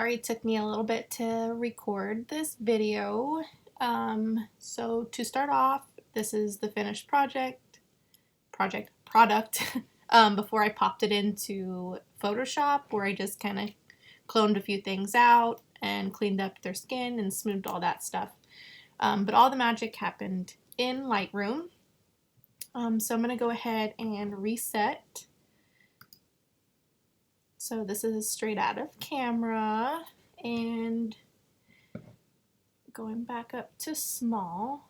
Sorry it took me a little bit to record this video. So to start off, this is the finished product before I popped it into Photoshop, where I just kind of cloned a few things out and cleaned up their skin and smoothed all that stuff. But all the magic happened in Lightroom. So I'm going to go ahead and reset. So this is straight out of camera, and going back up to small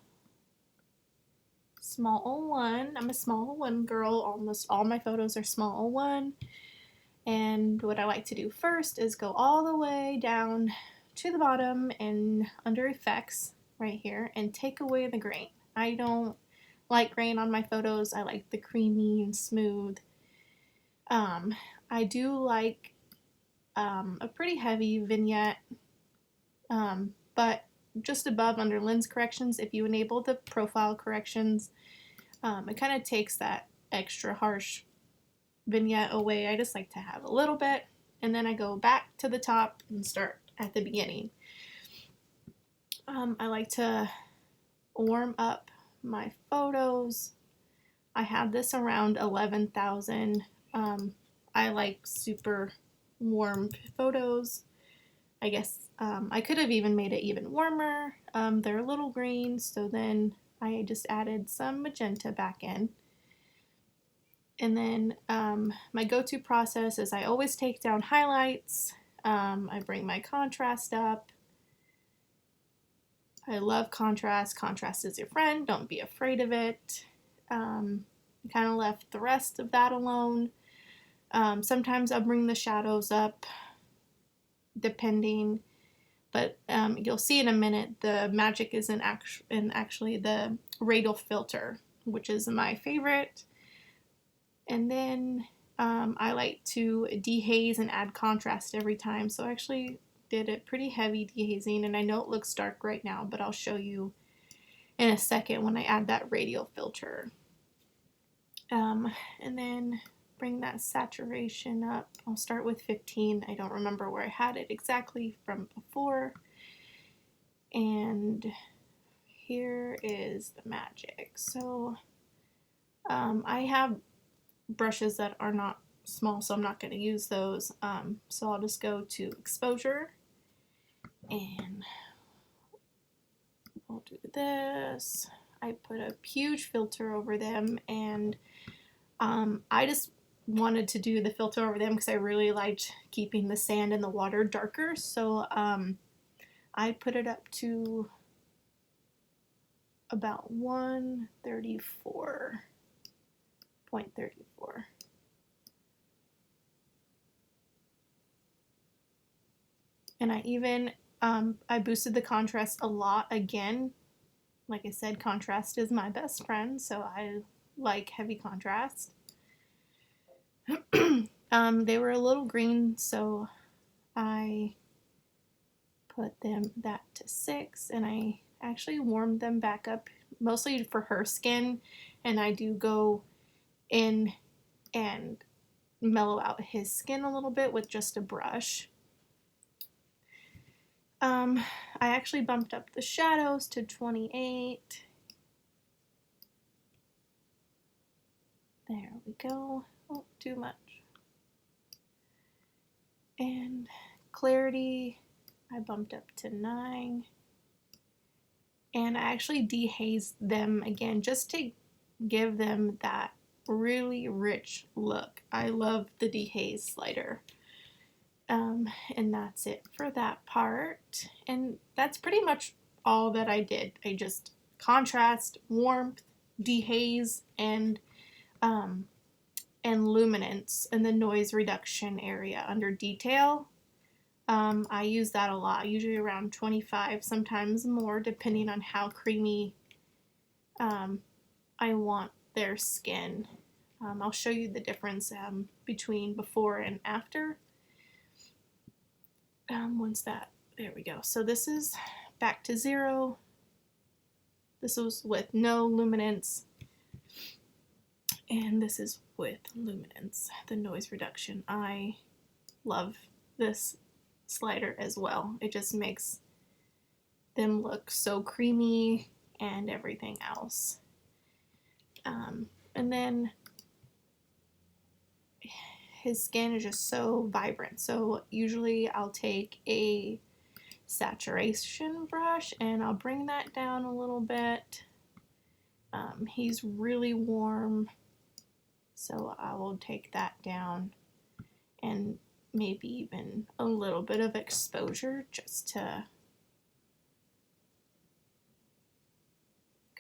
01. I'm a small 01 girl. Almost all my photos are small 01. And what I like to do first is go all the way down to the bottom and under effects right here and take away the grain. I don't like grain on my photos. I like the creamy and smooth. I do like a pretty heavy vignette, but just above under lens corrections, if you enable the profile corrections, it kind of takes that extra harsh vignette away. I just like to have a little bit, and then I go back to the top and start at the beginning. I like to warm up my photos. I have this around 11,000. I like super warm photos. I guess I could have even made it even warmer. They're a little green, so then I just added some magenta back in. And then my go-to process is I always take down highlights. I bring my contrast up. I love contrast. Contrast is your friend. Don't be afraid of it. I kind of left the rest of that alone. Sometimes I'll bring the shadows up, depending, but you'll see in a minute the magic is in actually the radial filter, which is my favorite. And then I like to dehaze and add contrast every time, so I actually did a pretty heavy dehazing, and I know it looks dark right now, but I'll show you in a second when I add that radial filter. And then bring that saturation up. I'll start with 15. I don't remember where I had it exactly from before. And here is the magic. So I have brushes that are not small, so I'm not going to use those. So I'll just go to exposure, and we'll do this. I put a huge filter over them, and I just wanted to do the filter over them because I really liked keeping the sand and the water darker, so I put it up to about 134.34. And I even I boosted the contrast a lot again. Like I said, contrast is my best friend, so I like heavy contrast. They were a little green, so I put that to 6, and I actually warmed them back up mostly for her skin, and I do go in and mellow out his skin a little bit with just a brush. I actually bumped up the shadows to 28. There we go. Oh, too much. And clarity, I bumped up to 9. And I actually dehazed them again just to give them that really rich look. I love the dehaze slider. And that's it for that part. And that's pretty much all that I did. I just contrast, warmth, dehaze, and luminance in the noise reduction area under detail. I use that a lot, usually around 25, sometimes more, depending on how creamy I want their skin. I'll show you the difference between before and after. There we go. So this is back to 0. This was with no luminance. And this is with luminance, the noise reduction. I love this slider as well. It just makes them look so creamy and everything else. And then his skin is just so vibrant. So usually I'll take a saturation brush and I'll bring that down a little bit. He's really warm, so I will take that down and maybe even a little bit of exposure just to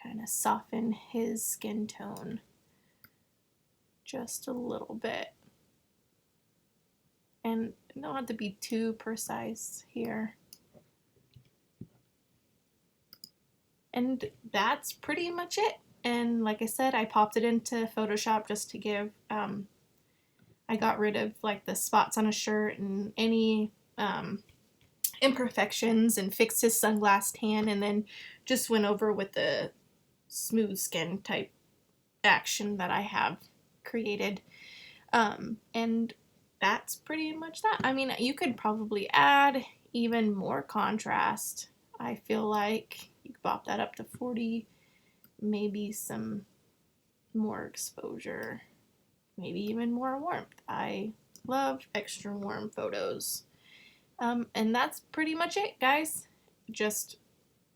kind of soften his skin tone just a little bit. And I don't have to be too precise here. And that's pretty much it. And like I said, I popped it into Photoshop just to give, I got rid of like the spots on his shirt and any imperfections and fixed his sunglass tan, and then just went over with the smooth skin type action that I have created. And that's pretty much that. I mean, you could probably add even more contrast. I feel like you could bop that up to 40, maybe some more exposure, maybe even more warmth. I love extra warm photos. And that's pretty much it, guys. Just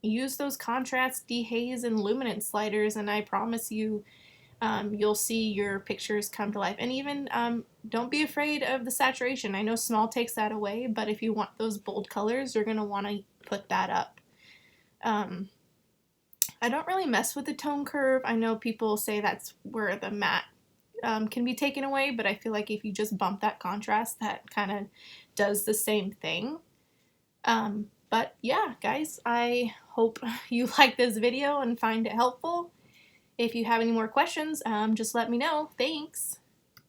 use those contrast, dehaze, and luminance sliders, and I promise you, you'll see your pictures come to life. And even don't be afraid of the saturation. I know SMAL takes that away, but if you want those bold colors, you're going to want to put that up. I don't really mess with the tone curve. I know people say that's where the matte can be taken away, but I feel like if you just bump that contrast, that kind of does the same thing. But yeah, guys, I hope you like this video and find it helpful. If you have any more questions, just let me know. Thanks.